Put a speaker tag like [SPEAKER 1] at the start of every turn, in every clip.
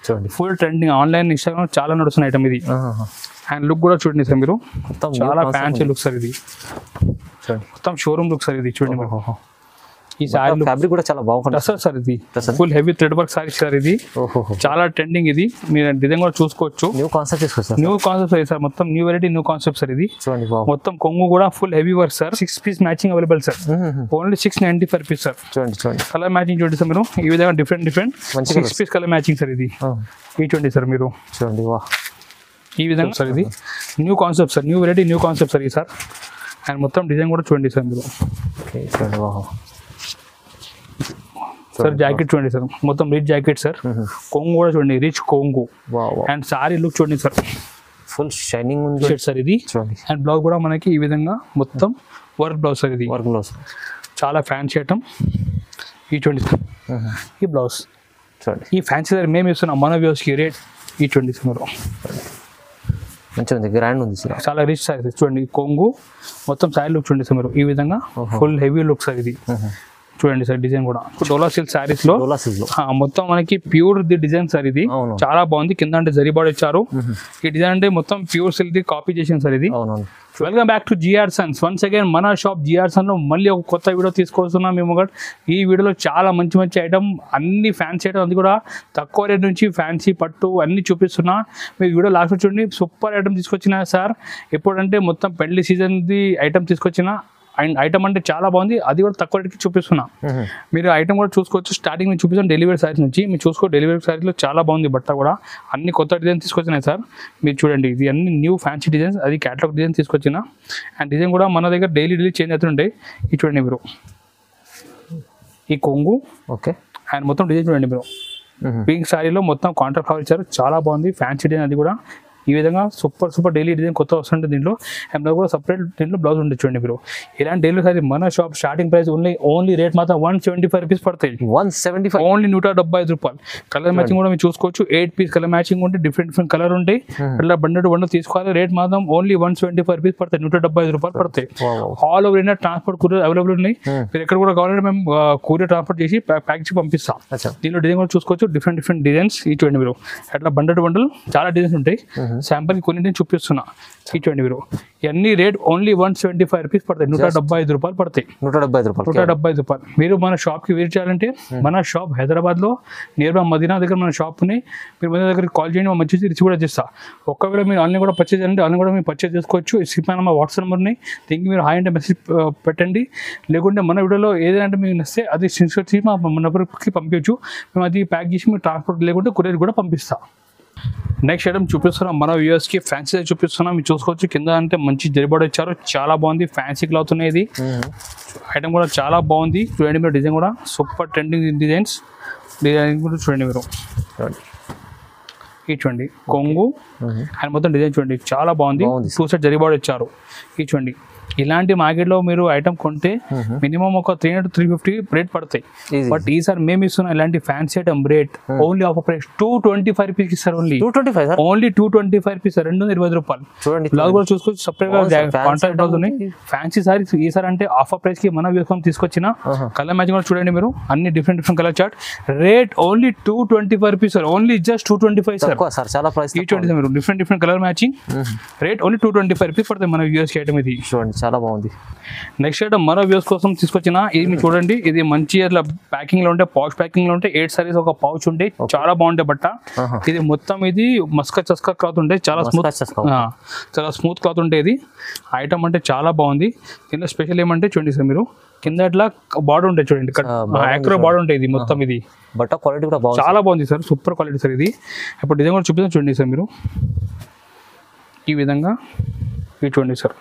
[SPEAKER 1] చూడండి
[SPEAKER 2] full trending online Instagram చాలా నడుస్తున్న ఐటమ్ ఇది అండ్ లుక్ కూడా చూడండి సార్ మీరు చాలా ఫ్యాన్సీ లుక్ సార్ ఇది మొత్తం షోరూమ్ లుక్ సార్ ఇది చూడండి ఈ సారీ
[SPEAKER 1] ఫ్యాబ్రిక్ కూడా చాలా బాగుంటుంది
[SPEAKER 2] సార్ ఇది full heavy thread work sari sir ఇది చాలా ట్రెండింగ్ ఇది మీరు డిజైన్ కూడా చూసుకోవచ్చు
[SPEAKER 1] న్యూ కాన్సెప్ట్ తీసుకొచ్చారు
[SPEAKER 2] న్యూ కాన్సెప్ట్ సార్ మొత్తం new variety new concept sir ఇది
[SPEAKER 1] చూడండి
[SPEAKER 2] మొత్తం కొంగు కూడా full heavy work sir 6 piece matching available sir only 695 rupees sir
[SPEAKER 1] చూడండి
[SPEAKER 2] కలర్ మ్యాచింగ్ చూడండి సార్ మీరు ఈ విధంగా different 6 piece colour matching sir ఇది చూడండి సార్ మీరు
[SPEAKER 1] చూడండి
[SPEAKER 2] ఈ విధంగా సార్ ఇది new concept sir new variety new concept sir ఇది సార్ అండ్ మొత్తం డిజైన్ కూడా చూడండి సార్ మీరు
[SPEAKER 1] చూడండి
[SPEAKER 2] సార్ జాకెట్ చూడండి సార్ మొత్తం రిచ్ జాకెట్ సార్ కొంగు కూడా చూడండి రిచ్ కొంగు అండ్ సారీ లుక్ చూడండి సార్
[SPEAKER 1] ఫుల్ షైనింగ్ ఉంది
[SPEAKER 2] షర్ట్ సార్ ఇది అండ్ బ్లౌజ్ కూడా మనకి ఈ విధంగా మొత్తం వర్క్ బ్లౌజ్ సార్ ఇది
[SPEAKER 1] వర్క్ బ్లౌజ్
[SPEAKER 2] చాలా ఫ్యాన్సీ ఐటమ్ ఈ చూడండి సార్ ఈ బ్లౌజ్
[SPEAKER 1] చూడండి
[SPEAKER 2] ఈ ఫ్యాన్సీ సార్ మేము ఇస్తున్నాం మన వ్యూస్కి రేట్ ఈ చూడండి సార్ మీరు
[SPEAKER 1] మంచిగా ఉంది గ్రాండ్ ఉంది సార్
[SPEAKER 2] చాలా రిచ్ సార్ చూడండి కొంగు మొత్తం సారీ లుక్ చూడండి సార్ మీరు ఈ విధంగా ఫుల్ హెవీ లుక్ సార్ ఇది చూడండి సార్ డిజైన్ కూడా డోలా సిల్క్ సారీస్ లో మొత్తం మనకి ప్యూర్ ది డిజైన్ సార్ ఇది చాలా బాగుంది కింద అంటే జరీ బార్డర్ ఇచ్చారు ఈ డిజైన్ అంటే మొత్తం ప్యూర్ సిల్క్ ది కాపీ చేసింది సార్ ఇది welcome back to GR sons once again మన షాప్ జిఆర్ సన్ లో మళ్ళీ ఒక కొత్త వీడియో తీసుకొస్తున్నాం మేము ఈ వీడియోలో చాలా మంచి మంచి ఐటమ్ అన్ని ఫ్యాన్సీ ఐటమ్ అది కూడా తక్కువ రేట్ నుంచి ఫ్యాన్సీ పట్టు అన్ని చూపిస్తున్నా మీరు వీడియో లాస్ట్ చూడండి సూపర్ ఐటమ్ తీసుకొచ్చిన సార్ ఎప్పుడంటే మొత్తం పెళ్లి సీజన్ ది ఐటమ్ తీసుకొచ్చిన అండ్ ఐటమ్ అంటే చాలా బాగుంది అది కూడా తక్కువ రేట్కి చూపిస్తున్నా మీరు ఐటమ్ కూడా చూసుకోవచ్చు స్టార్టింగ్ నేను చూపిస్తాను డెలివరీ సారీస్ నుంచి మీరు చూసుకో డెలివరీ సారీస్లో చాలా బాగుంది బట్ట కూడా అన్ని కొత్త డిజైన్ తీసుకొచ్చినాయి సార్ మీరు చూడండి ఇది అన్ని న్యూ ఫ్యాన్సీ డిజైన్స్ అది క్యాటలాగ్ డిజైన్ తీసుకొచ్చిన అండ్ డిజైన్ కూడా మన దగ్గర డైలీ చేంజ్ అవుతుంటాయి ఇది చూడండి మీరు ఈ కొంగు
[SPEAKER 1] ఓకే
[SPEAKER 2] అండ్ మొత్తం డిజైన్ చూడండి మీరు పింక్ సారీలో మొత్తం కాంట్రాక్ట్ ఫ్లవర్ ఇచ్చారు చాలా బాగుంది ఫ్యాన్సీ డిజైన్ అది కూడా ఈ విధంగా సూపర్ డైలీ డిజైన్ కొత్త వస్తుంటుంది దీంట్లో అండ్ కూడా సపరేట్ దీంట్లో బ్లౌజ్ ఉంటుంది చూడండి మీరు ఇలాంటి డైలీ సారీ మన shop starting price only rate మాత్రం 175 రూపీస్ పడతాయి
[SPEAKER 1] 175
[SPEAKER 2] ఓన్లీ 175 రూపాయలు కలర్ మ్యాచింగ్ కూడా మీరు చూసుకోవచ్చు 8 పీస్ కలర్ మ్యాచింగ్ ఉంటే డిఫరెంట్ కలర్ ఉంటాయి అట్లా బండలు తీసుకోవాలి రేట్ మాత్రం ఓన్లీ 175 రూపీస్ పడతాయి 175 రూపాయలు పడతాయి all over India transport courier available ఉన్నాయి మీరు ఎక్కడ కూడా కావాలంటే మేము కూరియర్ ట్రాన్స్పోర్ట్ చేసి ప్యాక్ చేసి పంపిస్తాం దీనిలో డిజైన్ కూడా చూసుకోవచ్చు డిఫరెంట్ డిజైన్స్ ఈ చూడండి మీరు అట్లా బండలు చాలా డిజైన్స్ ఉంటాయి శాంపుల్ కొన్ని చూపిస్తున్నా చూడండి మీరు ఇవన్నీ రేట్ ఓన్లీ 175 రూపీస్ పడతాయి 175 రూపాయలు పడతాయి 175 రూపాయలు మీరు మన షాప్ కి విజిట్ చేయాలంటే మన షాప్ హైదరాబాద్ లో నియర్ బై మదీనా దగ్గర మన షాప్ ని మీరు మదీనా దగ్గరికి కాల్ చేయండి మంచి రిచ్ కూడా చేస్తా ఒకవేళ మీరు ఆన్లైన్ కూడా పర్చేజ్ చేయాలంటే ఆన్లైన్ కూడా మీరు పర్చేజ్ చేసుకోవచ్చు స్క్రీన్ మా వాట్సాప్ నెంబర్ని దీనికి మీరు హాయ్ అంటే మెసేజ్ పెట్టండి లేకుంటే మన వీడియోలో ఏదంటే మీకు నచ్చితే అది స్క్రీన్ షాట్ చేసి మన నెంబర్కి పంపించవచ్చు మేము అది ప్యాక్ చేసి మీరు ట్రాన్స్పోర్ట్ లేకుంటే కొరియర్ కూడా పంపిస్తాం నెక్స్ట్ ఐటమ్ చూపిస్తున్నాం మన వ్యూవర్స్కి ఫ్యాన్సీ చూపిస్తున్నాం మీరు చూసుకోవచ్చు కింద అంటే మంచి జరిబడి ఇచ్చారు చాలా బాగుంది ఫ్యాన్సీ క్లాత్ ఉన్నాయి ఐటమ్ కూడా చాలా బాగుంది చూడండి మీరు డిజైన్ కూడా సూపర్ ట్రెండింగ్ డిజైన్ కూడా చూడండి మీరు ఈ చూడంండి కొంగు అండ్ మొత్తం డిజైన్ చూడండి చాలా బాగుంది 2 సెట్ జరిబడి ఇచ్చారు ఈ చూడండి ఇలాంటి మార్కెట్లో మీరు ఐటమ్ కొంటే మినిమం ఒక 300 to 350 రేట్ పడతాయి బట్ ఈసారి మేము ఇస్తున్నాం ఇలాంటి fancy item rate only offer price 225 rupees ఇస్తారు ఓన్లీ 225 రూపీస్ 220 రూపాయలు బ్లౌజ్ కూడా చూసుకోవచ్చు సపరేట్ గా కాంట్రాక్ట్ బ్లౌజ్ ఉన్నాయి ఫ్యాన్సీ సారీస్ ఈసారి అంటే ఆఫర్ ప్రైస్ కి మన వ్యూస్కి తీసుకొచ్చిన కలర్ మ్యాచింగ్ కూడా చూడండి మీరు అన్ని different colour chart rate only 225 rupees sir only just 225 sir
[SPEAKER 1] చాలా ప్రైస్
[SPEAKER 2] ఈ చూడండి మీరు different colour matching rate only 225 rupees పడుతుంది మన వ్యూస్కి ఐటమ్ ఇది
[SPEAKER 1] చూడండి చాలా బాగుంది
[SPEAKER 2] నెక్స్ట్ ఐటమ్ మన వ్యూస్ కోసం తీసుకొచ్చిన ఇది మీరు చూడండి ఇది మంచి అట్లా ప్యాకింగ్ లో ఉంటే పౌచ్ ప్యాకింగ్ లో ఉంటే 8 సారీస్ ఒక పౌచ్ ఉంటే చాలా బాగుంటాయి బట్ట ఇది మొత్తం ఇది చస్కా క్లాత్ ఉంటే చాలా స్మూత్ క్లాత్ ఉంటే ఇది ఐటమ్ అంటే చాలా బాగుంది దీనిలో స్పెషల్ ఏమంటే చూడండి సార్ మీరు కింద ఇట్లా బార్డర్ ఉంటాయి చూడండి యాక్యురేట్ బార్డర్ ఉంటాయి ఇది మొత్తం ఇది
[SPEAKER 1] బట్ట క్వాలిటీ కూడా
[SPEAKER 2] చాలా బాగుంది సార్ సూపర్ క్వాలిటీ సార్ ఇది ఇప్పుడు డిజైన్ కూడా చూపిస్తాను చూడండి సార్ మీరు ఈ విధంగా ఇది చూడండి సార్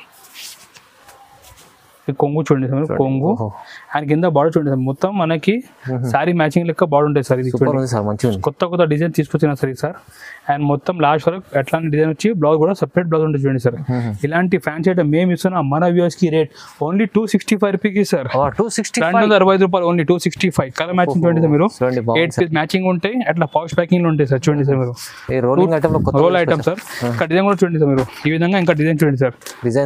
[SPEAKER 2] కొంగు చూడండి సార్ కొంగు అండ్ కింద బార్డర్ చూడండి సార్ మొత్తం మనకి సారీ మ్యాచింగ్ లెక్క బార్డర్ ఉంటుంది సార్ ఇది కొత్త డిజైన్ తీసుకొచ్చిన సార్ ఇది సార్ అండ్ మొత్తం లాస్ట్ వరకు ఎట్లాంటి డిజైన్ వచ్చి బ్లౌజ్ కూడా సపరేట్ బ్లౌజ్ ఉంటుంది చూడండి సార్ ఇలాంటి ఫ్యాన్సీ ఐటమ్ మేము ఇస్తున్నాం మన వ్యూవర్స్ కి రేట్ ఓన్లీ 265 రూపీస్ సార్ 265 రూపాయలు ఓన్లీ 265 కలర్ మ్యాచింగ్ చూడండి సార్ మీరు 8 పీస్ మ్యాచింగ్ ఉంటాయి అట్లా పౌచ్ ప్యాకింగ్ లో ఉంటాయి సార్ చూడండి సార్ మీరు రోల్ ఐటమ్ సార్ ఇంకా డిజైన్ కూడా చూడండి సార్ మీరు ఈ విధంగా ఇంకా డిజైన్ చూడండి సార్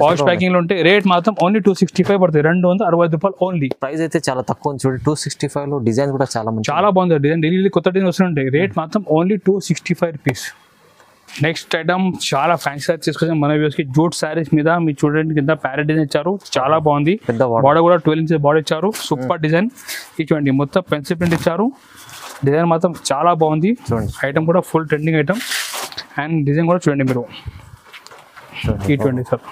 [SPEAKER 2] పౌచ్ ప్యాకింగ్ లో ఉంటాయి రేట్ మాత్రం ఓన్లీ 265 265 పడుతుంది, 265 రూపాయలు ఓన్లీ.
[SPEAKER 1] ప్రైస్ అయితే చాలా తక్కువ ఉంది చూడండి. 265 లో డిజైన్ కూడా చాలా మంచి,
[SPEAKER 2] చాలా బాగుంది డిజైన్. డైలీ కొత్త డిజైన్ వస్తుంటాయి. రేట్ మాత్రం ఓన్లీ 265 రూపీస్. నెక్స్ట్ ఐటమ్ చాలా ఫ్యాన్సీ సారీస్ తీసుకొచ్చాం మన వ్యూస్కి. జూట్ శారీస్ మీద మీరు చూడండి కింద ప్యారెట్ డిజైన్ ఇచ్చారు, చాలా బాగుంది. బార్డర్ కూడా 12 ఇంచెస్ బార్డర్ ఇచ్చారు, సూపర్ డిజైన్. ఇటువంటి మొత్తం పెన్సిల్ ప్రింట్ ఇచ్చారు, డిజైన్ మాత్రం చాలా బాగుంది. చూడండి ఐటమ్ కూడా full trending item and design కూడా చూడండి మీరు. ఇటువంటి సార్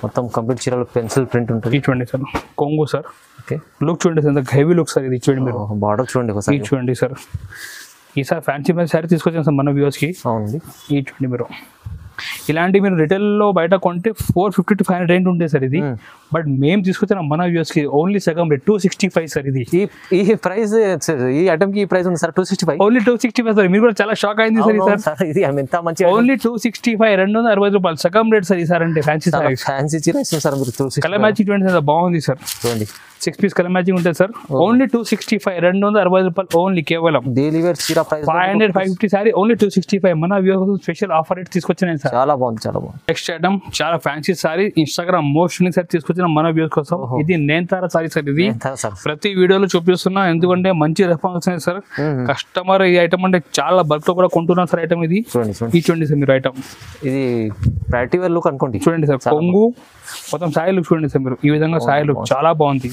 [SPEAKER 1] మొత్తం కంప్లీట్ చీరలో పెన్సిల్ ప్రింట్ ఉంటుంది.
[SPEAKER 2] ఇటువంటి సార్ కొంగు సార్.
[SPEAKER 1] ఓకే
[SPEAKER 2] లుక్ చూడండి సార్, హెవీ లుక్ సార్ ఇది. చూడండి మీరు
[SPEAKER 1] బార్డర్ చూడండి ఒకసారి.
[SPEAKER 2] ఇది చూడండి సార్, ఈసారి ఫ్యాన్సీ శారీ తీసుకొచ్చాను సార్ మన వ్యూస్కి.
[SPEAKER 1] అవునండి.
[SPEAKER 2] ఈ చూడండి మీరు, ఇలాంటి మీరు రిటైల్లో బయట కొంటే 450 to 500 రేంజ్ ఉంటుంది సార్ ఇది. బట్ మేము తీసుకొచ్చిన మన వ్యూస్కి ఓన్లీ సగం రేట్ 265 సార్ ఇది.
[SPEAKER 1] ఈ ప్రైస్, ఈ ఐటమ్ కి ఈ ప్రైస్ ఉంది సార్ 265.
[SPEAKER 2] Only 265 sir. మీరు కూడా చాలా షాక్ అయింది సార్.
[SPEAKER 1] ఇది ఎంత మంచి
[SPEAKER 2] ఓన్లీ 265, 260 రూపాయలు సగం రేట్ సార్ ఈ సార్. అంటే ఫ్యాన్సీ సార్,
[SPEAKER 1] ఫ్యాన్సీ చీర ఇస్తుంది సార్ మీరు.
[SPEAKER 2] కలర్ మ్యాచింగ్ చూడండి సార్, బాగుంది సార్.
[SPEAKER 1] చూడండి
[SPEAKER 2] 6 పీస్ కలర్ మ్యాచింగ్ ఉంటుంది సార్. ఓన్లీ 265, 260 రూపాయలు ఓన్లీ. కేవలం
[SPEAKER 1] డైలీ వేర్ చీర ప్రైస్
[SPEAKER 2] 500, 550 సారీ ఓన్లీ 265. మన వ్యూస్ స్పెషల్ ఆఫర్ రేట్ తీసుకొచ్చాను సార్.
[SPEAKER 1] చాలా బాగుంది, చాలా బాగుంది.
[SPEAKER 2] నెక్స్ట్ ఐటమ్ చాలా fancy sorry, Instagram most sorry తీసుకొచ్చిన మన వ్యూస్ కోసం. ఇది నేంతారా సారీ సార్. ఇది ప్రతి వీడియోలో చూపిస్తున్నా, ఎందుకంటే మంచి రెస్పాన్స్ వస్తుంది సార్. కస్టమర్ ఈ ఐటమ్ అంటే చాలా బల్క్ లో కూడా కొంటున్నారు సార్ ఐటమ్ ఇది. ఈ చూడండి సార్ మీరు ఐటమ్, ఇది
[SPEAKER 1] పార్టీ వేర్ లుక్ అనుకోండి.
[SPEAKER 2] చూడండి సార్, కొంగు మొత్తం సాయి లుక్ చూడండి సార్ మీరు. ఈ విధంగా సాయి లుక్ చాలా బాగుంది.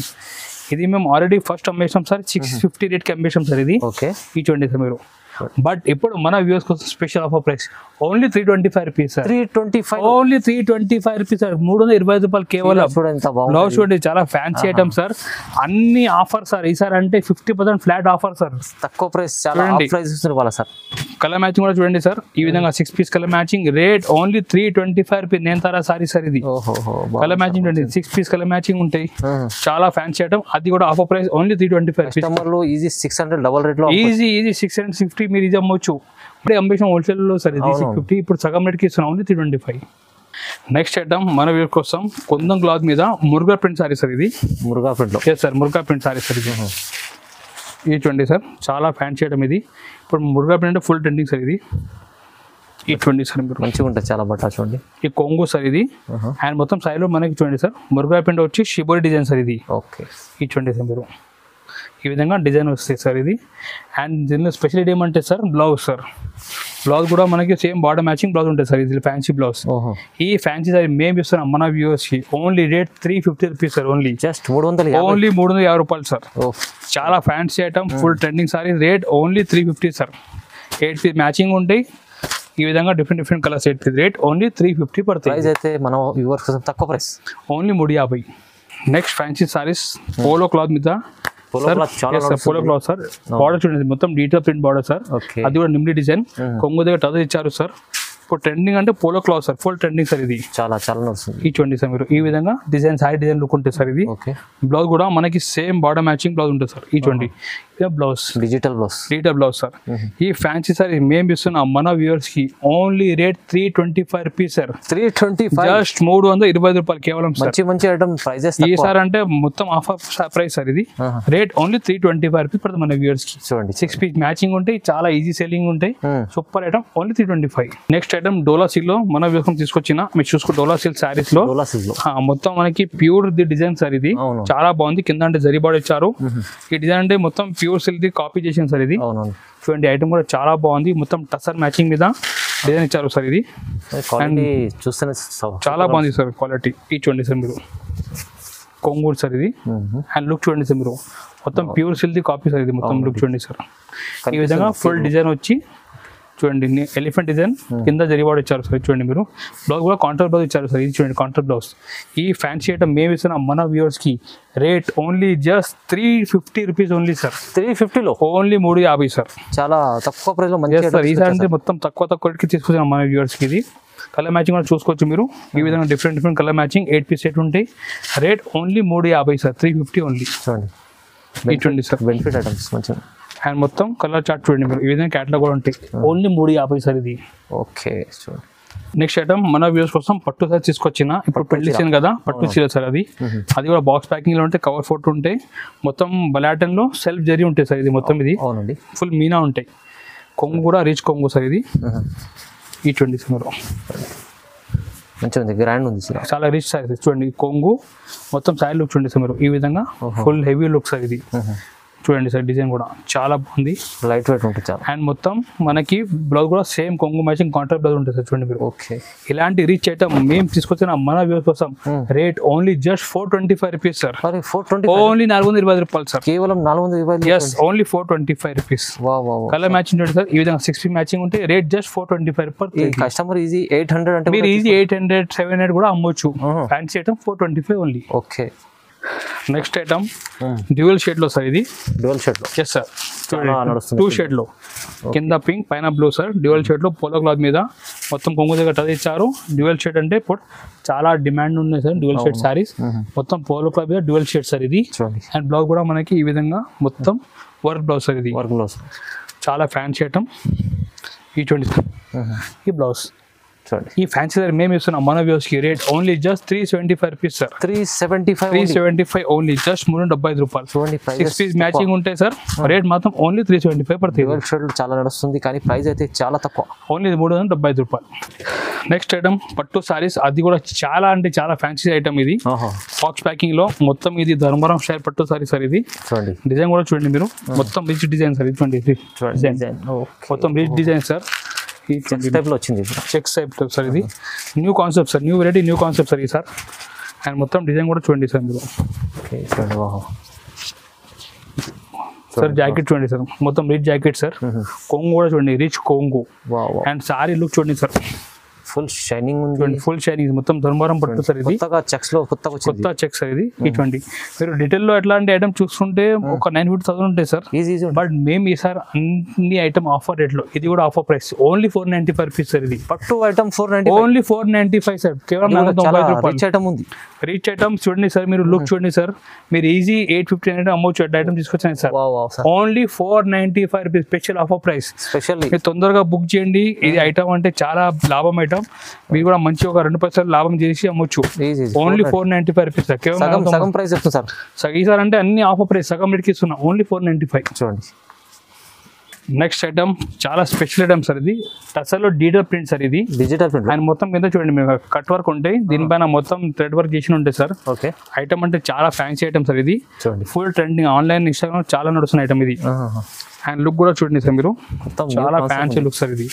[SPEAKER 2] ఇది మేము ఆల్రెడీ ఫస్ట్ అమ్మేసాం సార్, 650 రేట్కి అమ్మేసాం సార్ ఇది.
[SPEAKER 1] ఓకే
[SPEAKER 2] ఈ చూడండి సార్ మీరు. బట్ ఇప్పుడు మన వ్యూస్ కోసం special offer price only 325 rupees sir.
[SPEAKER 1] 325
[SPEAKER 2] only 325 rupees sir. 325 రూపాయలు కేవలం. బ్లౌజ్ చూడండి, చాలా ఫ్యాన్సీ ఐటమ్ సార్. అన్ని ఆఫర్ సార్ ఈసారి, అంటే 50% ఫ్లాట్ ఆఫర్ సార్.
[SPEAKER 1] తక్కువ ప్రైస్, చాలా ప్రైస్ ఇస్తున్నారు సార్.
[SPEAKER 2] కలర్ మ్యాచింగ్ కూడా చూడండి సార్. ఈ విధంగా 6 piece colour matching, rate only 325 rupees. నేంతారా సారీ సార్ ఇది. కలర్ మ్యాచింగ్ చూడండి, 6 పీస్ కలర్ మ్యాచింగ్ ఉంటాయి. చాలా ఫ్యాన్సీ ఐటమ్, అది కూడా offer price only 325.
[SPEAKER 1] Easy 600 double rate లో
[SPEAKER 2] ఈజీ 650 మీరు ఇది అమ్మొచ్చు. ఇప్పుడే అమ్మేసాం హోల్సేల్లో సార్ ఇది 650. ఇప్పుడు సగం రేట్కి ఇస్తున్నాం ఓన్లీ 325. నెక్స్ట్ ఐటమ్ మన వ్యూర్ కోసం కొందం క్లాత్ మీద మురుగా ప్రింట్ సారీ సార్ ఇది.
[SPEAKER 1] మురుగా ప్రింట్ లో
[SPEAKER 2] sir, Muruga print sorry sir ఇది. ఇది చూడండి సార్, చాలా ఫ్యాన్సీ ఐటమ్ ఇది. ఇప్పుడు Muruga print full trending sir ఇది. ఈ చూడండి సార్ మీరు,
[SPEAKER 1] మంచిగా ఉంటుంది చాలా. బట్ట చూడండి,
[SPEAKER 2] ఈ కొంగు సార్ ఇది. అండ్ మొత్తం సైడ్లో మనకి చూడండి సార్, మురుగా ప్రింట్ వచ్చి షిబోరి డిజైన్ సార్ ఇది.
[SPEAKER 1] ఓకే
[SPEAKER 2] ఈ చూడండి సార్ మీరు, ఈ విధంగా డిజైన్ వస్తాయి సార్ ఇది. అండ్ దీనిలో స్పెషాలిటీ ఏమంటే సార్, బ్లౌజ్ సార్. బ్లౌజ్ కూడా మనకి సేమ్ బార్డర్ మ్యాచింగ్ బ్లౌజ్ ఉంటుంది సార్. ఇది ఫ్యాన్సీ బ్లౌజ్. ఈ ఫ్యాన్సీ సారీ మేము ఇస్తున్నాం మన వ్యూవర్స్కి. Only rate 350 rupees sir. Only
[SPEAKER 1] just 350,
[SPEAKER 2] only 350 రూపాయలు సార్. చాలా fancy item, full trending sari. Rate only 350 sir. 8 piece matching ఉంటాయి. ఈ విధంగా different colours. 8 piece rate only 350 పడుతుంది.
[SPEAKER 1] ప్రైస్ అయితే మన వ్యూవర్స్ కోసం తక్కువ price,
[SPEAKER 2] only 350. Next fancy saris polo cloth మీద పోలో క్లాత్ సార్. బార్డర్ చూడండి మొత్తం డీటెయిల్ ప్రింట్ బార్డర్ సార్. అది కూడా నిమ్లీ డిజైన్. కొంగు దగ్గర టచ్ ఇచ్చారు సార్. ఇప్పుడు ట్రెండింగ్ అంటే polo cloth sir, full trending sir ఇది. చాలా నడుస్తుంది. ఈ చూడండి సార్ మీరు, ఈ విధంగా డిజైన్ సారీ డిజైన్ లుక్ ఉంటుంది సార్ ఇది. బ్లౌజ్ కూడా మనకి సేమ్ బార్డర్ మ్యాచింగ్ బ్లౌజ్ ఉంటుంది సార్. ఈ చూడండి బ్లౌజ్, డిజిటల్ బ్లౌజ్ సార్. ఈ ఫ్యాన్సీ సారీ మేము ఇస్తున్నాం మన వ్యూవర్స్ కి. Only rate 325 rupees sir. 325, just 325 రూపాయలు కేవలం సార్. మంచి ఐటమ్ ప్రైజెస్ ఈ సార్, అంటే మొత్తం ఆఫర్ ప్రైస్ సార్ ఇది. రేట్ ఓన్లీ 325 రూపీస్ పడుతుంది మన వ్యూవర్స్ కి. చూడండి 6 పీస్ మ్యాచింగ్ ఉంటాయి, చాలా ఈజీ సెల్లింగ్ ఉంటాయి. Super item, only 325. Next item Dola silk లో మన వ్యూవర్స్ తీసుకొచ్చిన, మీరు చూసుకో డోలా సిల్క్ సారీస్ లో మొత్తం మనకి ప్యూర్ ది డిజైన్ సార్ ఇది. చాలా బాగుంది. కింద అంటే జరీ బార్డర్ ఇచ్చారు. ఈ డిజైన్ అంటే మొత్తం ప్యూర్ సిల్క్ ది కాపీ చేసాను సార్ ఇది. చూడండి ఐటమ్ కూడా చాలా బాగుంది. మొత్తం టసర్ మ్యాచింగ్ మీద డిజైన్ ఇచ్చారు సార్ ఇది. చూస్తే చాలా బాగుంది సార్ క్వాలిటీ. ఈ చూడండి సార్ మీరు, కొంగూరు సార్ ఇది. అండ్ లుక్ చూడండి సార్ మీరు, మొత్తం ప్యూర్ సిల్క్ ది కాపీ సార్ ఇది. మొత్తం లుక్ చూడండి సార్. ఈ విధంగా ఫుల్ డిజైన్ వచ్చి చూడండి, ఎలిఫెంట్ డిజైన్ కింద జరివాడు ఇచ్చారు సార్. చూడండి మీరు, బ్లౌజ్ కూడా కాంట్రాక్ట్ బ్లౌజ్ ఇచ్చారు సార్. ఇది చూడండి కాంట్రాక్ట్ బ్లౌజ్. ఈ ఫ్యాన్సీ ఐటమ్ మేము ఇస్తున్నాం మన వ్యూవర్స్ కి. Rate only just 350 rupees only sir. 350లో ఓన్లీ 350 సార్. చాలా తక్కువ ప్రైస్ లో మంచి సార్. ఈసారి అంటే మొత్తం తక్కువకి తీసుకొచ్చాం మన వ్యూవర్స్ కి ఇది. కలర్ మ్యాచింగ్ కూడా చూసుకోవచ్చు మీరు. ఈ విధంగా different colour matching 8 piece set ఉంటాయి. Rate only 350 sir. 350 ఓన్లీ. చూడండి ఇటువంటి సార్ బెనిఫిట్ ఐటమ్స్ మంచిగా. అండ్ మొత్తం కలర్ చార్ట్ చూడండి మీరు. ఈ విధంగా క్యాటలాగ్ కూడా ఉంటాయి. ఓన్లీ 350 సార్ ఇది. ఓకే చూడండి. నెక్స్ట్ ఐటమ్ మన వ్యూస్ కోసం పట్టు సార్ తీసుకొచ్చిన. ఇప్పుడు పెళ్లి సీజన్ కదా, పట్టు చీర సార్ అది. అది కూడా బాక్స్ ప్యాకింగ్ లో ఉంటాయి, కవర్ ఫోటో ఉంటాయి. మొత్తం బలాటన్ లో సెల్ఫ్ జరీ ఉంటాయి సార్ ఇది. మొత్తం ఇది ఫుల్ మీనా ఉంటాయి. కొంగు కూడా రిచ్ కొంగు సార్ ఇది. ఈ 20 సార్.
[SPEAKER 1] మంచిగా ఉంది, గ్రాండ్ ఉంది సార్.
[SPEAKER 2] చాలా రిచ్ సారీస్ చూడండి. కొంగు మొత్తం సారీ లుక్ చూడండి సార్ మీరు, ఈ విధంగా ఫుల్ హెవీ లుక్ సార్ ఇది. చూడండి సార్ డిజైన్ కూడా చాలా బాగుంది,
[SPEAKER 1] లైట్ వెయిట్ ఉంటుంది చాలా.
[SPEAKER 2] అండ్ మొత్తం మనకి బ్లౌజ్ కూడా సేమ్ కొంగు మ్యాచింగ్ కాంట్రాక్ట్ బ్లౌజ్ ఉంటుంది సార్. చూడండి మీరు,
[SPEAKER 1] ఓకే.
[SPEAKER 2] ఇలాంటి రిచ్ ఐటమ్ మేము తీసుకొచ్చిన మన వ్యూస్ కోసం rate only just 425 rupees sir.
[SPEAKER 1] 420,
[SPEAKER 2] only 420 రూపాయలు సార్,
[SPEAKER 1] కేవలం 420.
[SPEAKER 2] Yes, only 425 rupees. Colour matching ఉంటుంది సార్, ఈ విధంగా 6 మ్యాచింగ్ ఉంటే రేట్ జస్ట్ 425 రూపాయలు.
[SPEAKER 1] కస్టమర్ ఈజీ 800 అంటే
[SPEAKER 2] మీరు ఈజీ 800 700 కూడా అమ్మొచ్చు. Fancy item 425 only.
[SPEAKER 1] Okay.
[SPEAKER 2] Next item dual shade లో సార్, ఇది
[SPEAKER 1] డ్యూయల్ షేడ్ లో.
[SPEAKER 2] ఎస్ సార్, 2 షేడ్ లో, కింద పింక్ పైన బ్లూ సార్. డ్యూయల్ షేడ్ లో పోలో క్లాత్ మీద మొత్తం కొంగు దగ్గర టచ్ ఇచ్చారు. డ్యూయల్ షేడ్ అంటే ఇప్పుడు చాలా డిమాండ్ ఉన్నాయి సార్ డ్యూయల్ షేడ్ సారీస్. మొత్తం పోలో క్లాత్ మీద డ్యూయల్ షేడ్ సార్ ఇది. అండ్ బ్లౌజ్ కూడా మనకి ఈ విధంగా మొత్తం వర్క్ బ్లౌజ్ సార్ ఇది.
[SPEAKER 1] వర్క్ బ్లౌజ్
[SPEAKER 2] చాలా ఫ్యాన్సీ ఐటమ్. ఈ చూడండి సార్, ఈ బ్లౌజ్ ఈ ఫ్యాన్సీ సార్ మేము ఇస్తున్నాం మన వ్యూస్ కి rate only just 375 rupees sir. 375 only, just 375 రూపాయలు. 6 పీస్ మ్యాచింగ్ ఉంటాయి సార్, రేట్ మాత్రం ఓన్లీ 375 పడుతుంది.
[SPEAKER 1] డ్యూయల్ షేడ్ చాలా నడుస్తుంది కానీ ప్రైస్ అయితే చాలా తక్కువ,
[SPEAKER 2] ఓన్లీ 375 రూపాయలు. నెక్స్ట్ ఐటమ్ పట్టు సారీస్, అది కూడా చాలా అంటే చాలా ఫ్యాన్సీ ఐటమ్ ఇది. బాక్స్ ప్యాకింగ్ లో మొత్తం ఇది ధర్మవరం స్టైల్ పట్టు సారీ సార్ ఇది. డిజైన్ కూడా చూడండి మీరు, మొత్తం రిచ్ డిజైన్ సార్. ఇటువంటి డిజైన్ మొత్తం రిచ్ డిజైన్ సార్. ఈ
[SPEAKER 1] టైప్ లో వచ్చింది,
[SPEAKER 2] చెక్స్ టైప్ సార్ ఇది. New concept sir, new variety, new concept sir ఇది సార్. అండ్ మొత్తం డిజైన్ కూడా చూడండి సార్ మీరు. సార్ జాకెట్ చూడండి సార్, మొత్తం రిచ్ జాకెట్ సార్. కొంగు కూడా చూడండి, రిచ్ కొంగు. అండ్ సారీ లుక్ చూడండి సార్,
[SPEAKER 1] ఫుల్ షైనింగ్ ఉంది,
[SPEAKER 2] ఫుల్ షైనింగ్. మొత్తం ధర్మవరం పట్టు సార్ ఇది.
[SPEAKER 1] చెక్స్ లో కొత్త
[SPEAKER 2] చెక్స్ సార్ ఇది. ఇటువంటి మీరు డీటెయిల్ లో ఎట్లాంటి ఐటమ్ చూసుకుంటే ఒక 950,000 ఉంటాయి సార్. బట్ మేము ఈసారి అన్ని ఐటమ్ ఆఫర్ రేట్ లో, ఇది కూడా offer price only 495 rupees sir ఇది.
[SPEAKER 1] పట్టు ఐటమ్ 490,
[SPEAKER 2] ఓన్లీ 495 సార్, కేవలం 495 రూపాయలు.
[SPEAKER 1] రిచ్ ఐటమ్ ఉంది,
[SPEAKER 2] రిచ్ ఐటమ్ చూడండి సార్ మీరు, లుక్ చూడండి సార్. మీరు ఈజీ 850 అమ్మవచ్చు ఐటమ్ తీసుకొచ్చాను sir. Only 495 rupees, special offer price.
[SPEAKER 1] Special
[SPEAKER 2] మీరు తొందరగా బుక్ చేయండి. ఇది ఐటమ్ అంటే చాలా లాభం ఐటమ్, మీరు కూడా మంచి ఒక 2% లాభం చేసి అమ్మొచ్చు. ఓన్లీ 495 రూపీస్ సార్, కేవలం
[SPEAKER 1] సగం ప్రైస్ చెప్తాను సార్.
[SPEAKER 2] ఈసారి అంటే అన్ని ఆఫర్ ప్రైస్, సగం రేట్కి ఇస్తున్నా, ఓన్లీ 495
[SPEAKER 1] చూడండి.
[SPEAKER 2] నెక్స్ట్ ఐటమ్ చాలా స్పెషల్ ఐటమ్ సార్ ఇది. టసర్లో డిజిటల్ ప్రింట్ సార్ ఇది.
[SPEAKER 1] డిజిటల్ ప్రింట్
[SPEAKER 2] అండ్ మొత్తం కింద చూడండి మేము కట్ వర్క్ ఉంటాయి, దీనిపైన మొత్తం థ్రెడ్ వర్క్ చేసి ఉంటాయి సార్.
[SPEAKER 1] ఓకే.
[SPEAKER 2] ఐటమ్ అంటే చాలా ఫ్యాన్సీ ఐటమ్ సార్ ఇది.
[SPEAKER 1] చూడండి,
[SPEAKER 2] ఫుల్ ట్రెండింగ్, ఆన్లైన్ ఇన్స్టాగ్రామ్ చాలా నడుస్తున్న ఐటమ్ ఇది. అండ్ లుక్ కూడా చూడండి సార్ మీరు, చాలా ఫ్యాన్సీ లుక్ సార్ ఇది.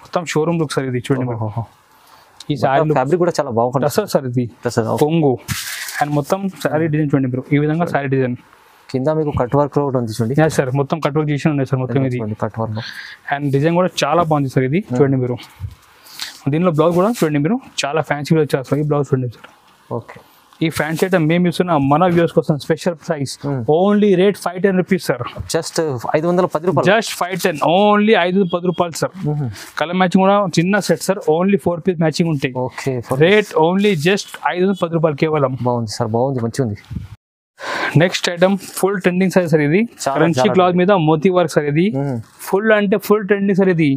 [SPEAKER 2] మొత్తం షోరూమ్ లుక్ సార్ ఇది. చూడండి ఈ సారీ
[SPEAKER 1] ఫ్యాబ్రిక్ కూడా చాలా బాగుంటుంది.
[SPEAKER 2] టసర్ సార్ ఇది, కొంగు. అండ్ మొత్తం సారీ డిజైన్ చూడండి మీరు, ఈ విధంగా సారీ డిజైన్.
[SPEAKER 1] కింద మీకు కట్ వర్క్ కూడా ఉంది చూడండి.
[SPEAKER 2] సార్ మొత్తం కట్ వర్క్ చేసి ఉన్నాయి సార్ మొత్తం ఇది.
[SPEAKER 1] కట్ వర్క్
[SPEAKER 2] అండ్ డిజైన్ కూడా చాలా బాగుంది సార్ ఇది. చూడండి మీరు, దీనిలో బ్లౌజ్ కూడా చూడండి మీరు, చాలా ఫ్యాన్సీగా వచ్చారు సార్. ఈ బ్లౌజ్ చూడండి సార్.
[SPEAKER 1] ఓకే.
[SPEAKER 2] ఈ ఫ్యాన్సీ ఐటమ్ మేము ఇస్తున్న మన వ్యూస్ కోసం special price only rate 510 rupees sir.
[SPEAKER 1] Just 510 రూపాయలు,
[SPEAKER 2] జస్ట్ 510 ఓన్లీ 510 రూపాయలు సార్. కలర్ మ్యాచింగ్ కూడా చిన్న set sir, only 4 piece matching ఉంటాయి.
[SPEAKER 1] ఓకే.
[SPEAKER 2] రేట్ ఓన్లీ జస్ట్ 510 రూపాయలు కేవలం.
[SPEAKER 1] బాగుంది సార్, బాగుంది, మంచిగా ఉంది.
[SPEAKER 2] Next item full trending sir ఇది. క్రంచీ క్లాత్ మీద మోతీ వర్క్ సార్ ఇది. ఫుల్ అంటే ఫుల్ ట్రెండింగ్ సార్ ఇది.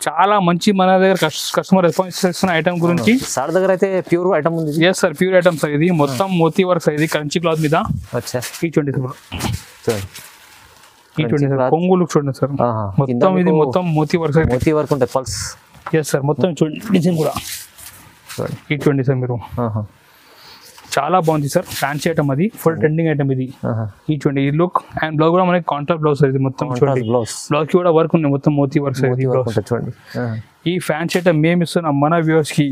[SPEAKER 2] చాలా మంచి మన దగ్గర కస్టమర్ రెస్పాన్స్ చేస్తున్న ఐటమ్ గురించి.
[SPEAKER 1] సార్ దగ్గర అయితే ప్యూర్ ఐటమ్ ఉంది.
[SPEAKER 2] Yes sir, pure item sir ఇది. మొత్తం మోతీ వర్క్ సార్ ఇది, క్రంచీ క్లాత్ మీద. ఈ చూడండి సార్, ఈ చూడండి సార్, కొంగు లుక్ చూడండి సార్. మొత్తం ఇది మొత్తం మోతీ వర్క్ సార్.
[SPEAKER 1] మోతీ వర్క్ ఉంటుంది పల్స్.
[SPEAKER 2] ఎస్ సార్, మొత్తం చూడండి డిజైన్ కూడా. ఈ చూడండి సార్ మీరు, చాలా బాగుంది సార్. ఫ్యాన్సీ ఐటమ్ అది, ఫుల్ ట్రెండింగ్ ఐటమ్ ఇది. ఈ చూడండి ఈ లుక్. అండ్ బ్లౌజ్ కూడా మనకి కాంట్రాస్ట్ బ్లౌజ్ ఇది. మొత్తం చూడండి బ్లౌజ్ కి కూడా వర్క్ ఉంది, మొత్తం మోతీ వర్క్ చూడండి. ఈ ఫ్యాన్సీ ఐటమ్ మేము ఇస్తున్నాం మన వ్యూవర్స్ కి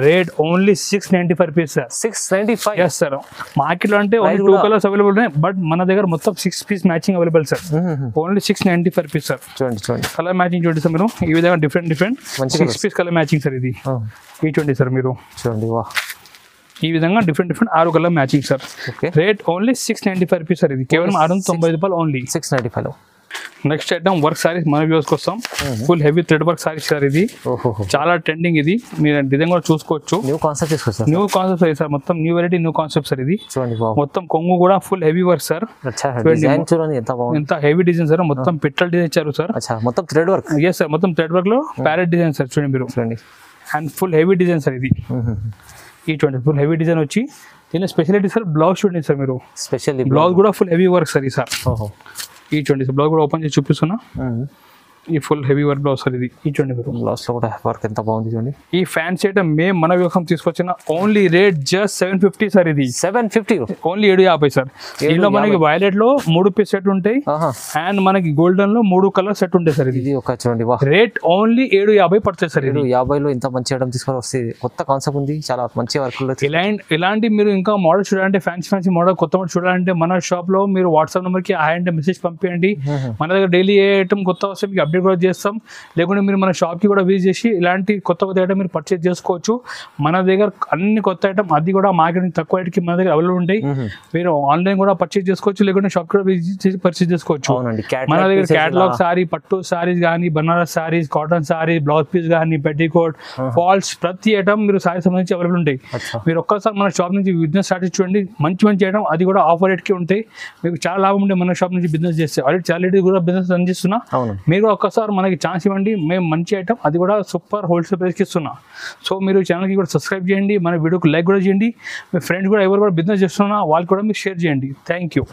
[SPEAKER 2] rate only 695 rupees sir.
[SPEAKER 1] 695.
[SPEAKER 2] Yes sir. Market లో అంటే ఓన్లీ 2 కలర్స్ అవైలబుల్ ఉన్నాయి, బట్ మన దగ్గర మొత్తం 6 piece matching available sir. Only 695 rupees sir.
[SPEAKER 1] చూడండి
[SPEAKER 2] కలర్ మ్యాచింగ్ చూడండి సార్ మీరు, ఈ విధంగా different 6 piece colour matching sir ఇది. ఈ చూడండి సార్ మీరు,
[SPEAKER 1] చూడండి
[SPEAKER 2] ఈ విధంగా different 6 colour matching sir. Rate only 695 rupees sir ఇది, కేవలం 690 రూపాయలు only.
[SPEAKER 1] 695.
[SPEAKER 2] Next item work saris మన వ్యూవర్స్ కోసం. Full heavy thread work saris sir ఇది. చాలా ట్రెండింగ్ ఇది, మీరు డిజైన్ కూడా చూసుకోవచ్చు.
[SPEAKER 1] న్యూ కాన్సెప్ట్
[SPEAKER 2] సార్, మొత్తం new variety, new concept sir ఇది. మొత్తం కొంగు కూడా ఫుల్ హెవీ వర్క్ సార్. ఎంత హెవీ డిజైన్ సార్, మొత్తం పిట్టల్ డిజైన్ ఇచ్చారు సార్.
[SPEAKER 1] మొత్తం థ్రెడ్ వర్క్.
[SPEAKER 2] ఎస్ సార్, మొత్తం థ్రెడ్ వర్క్ లో ప్యారెట్ డిజైన్ సార్. చూడండి మీరు, and full heavy design sir ఇది. ఈ చూడండి ఫుల్ హెవీ డిజైన్ వచ్చి, దీని స్పెషాలిటీ సార్ బ్లౌజ్ చూడండి సార్ మీరు.
[SPEAKER 1] స్పెషల్లీ
[SPEAKER 2] బ్లౌజ్ కూడా ఫుల్ హెవీ వర్క్ సార్ ఈ సార్. ఈ చూడండి సార్, బ్లౌజ్ కూడా ఓపెన్ చేసి చూపిస్తున్నా. ఈ ఫుల్ హెవీ వర్క్ లో వస్తుంది ఇది. ఈ చూడండి మీరు
[SPEAKER 1] లాస్ట్ లో కూడా వర్క్ ఎంత బాగుంది చూడండి.
[SPEAKER 2] ఈ ఫ్యాన్సీ ఐటమ్ మేము మన వ్యూహం తీసుకొచ్చిన ఓన్లీ రేట్ జస్ట్ 750 సార్. ఇది
[SPEAKER 1] 750
[SPEAKER 2] ఓన్లీ 750 సార్. దీనిలో మనకి వైలెట్ లో 3 పీస్ సెట్ ఉంటాయి అండ్ మనకి గోల్డెన్ లో 3 కలర్ సెట్ ఉంటాయి సార్.
[SPEAKER 1] ఇది ఒక చూడండి
[SPEAKER 2] రేట్ ఓన్లీ 750 పడుతుంది సార్. ఇది
[SPEAKER 1] 750 ఇంత మంచి ఐటమ్ తీసుకొని వస్తే కొత్త కాన్సెప్ట్ ఉంది, చాలా మంచి వర్క్ లో.
[SPEAKER 2] ఇలాంటి మీరు ఇంకా మోడల్ చూడాలంటే ఫ్యాన్సీ మోడల్ కొత్త మోడల్ చూడాలంటే మన షాప్ లో మీరు వాట్సాప్ నెంబర్ కి హాయ్ అంటే మెసేజ్ పంపించండి. మన దగ్గర డైలీ ఏ ఐటమ్ కొత్త వస్తే మీకు అప్డేట్ కూడా చేస్తాం. లేకుంటే మీరు మన షాప్ కి కూడా విజిట్ చేసి ఇలాంటి కొత్త ఐటమ్ మీరు పర్చేజ్ చేసుకోవచ్చు. మన దగ్గర అన్ని కొత్త ఐటమ్ అది కూడా మార్కెట్ తక్కువ రేట్కి మన దగ్గర అవైలబుల్ ఉంటాయి. మీరు ఆన్లైన్ కూడా పర్చేజ్ చేసుకోవచ్చు, లేకుంటే షాప్ కూడా విజిట్ చేసి పర్చేజ్ చేసుకోవచ్చు. మన దగ్గర క్యాటలాగ్ సారీ, పట్టు సారీస్ కానీ, Banaras saris, cotton saris, blouse piece కానీ, పెట్టికోట్, ఫాల్స్, ప్రతి ఐటమ్ మీరు సారీ సంబంధించి అవైలబుల్ ఉంటాయి. మీరు ఒక్కసారి మన షాప్ నుంచి బిజినెస్ స్టార్ట్ చూడండి. మంచి ఐటమ్ అది కూడా ఆఫర్ రేట్కి ఉంటాయి. మీకు చాలా లాభం ఉంటే మన షాప్ నుంచి బిజినెస్ చేస్తే ఆల్రెడీ కూడా బిజినెస్ రన్ చేస్తున్నా. మీరు ఒక్కసారి మనకి ఛాన్స్ ఇవ్వండి, మేము మంచి ఐటమ్ అది కూడా సూపర్ హోల్సేల్ ప్రైస్కి ఇస్తున్నా. సో మీరు ఛానల్కి కూడా సబ్స్క్రైబ్ చేయండి, మన వీడియోకి లైక్ కూడా చేయండి. మీ ఫ్రెండ్స్ కూడా ఎవరు కూడా బిజినెస్ చేస్తున్నా వాళ్ళకి కూడా మీరు షేర్ చేయండి. Thank you.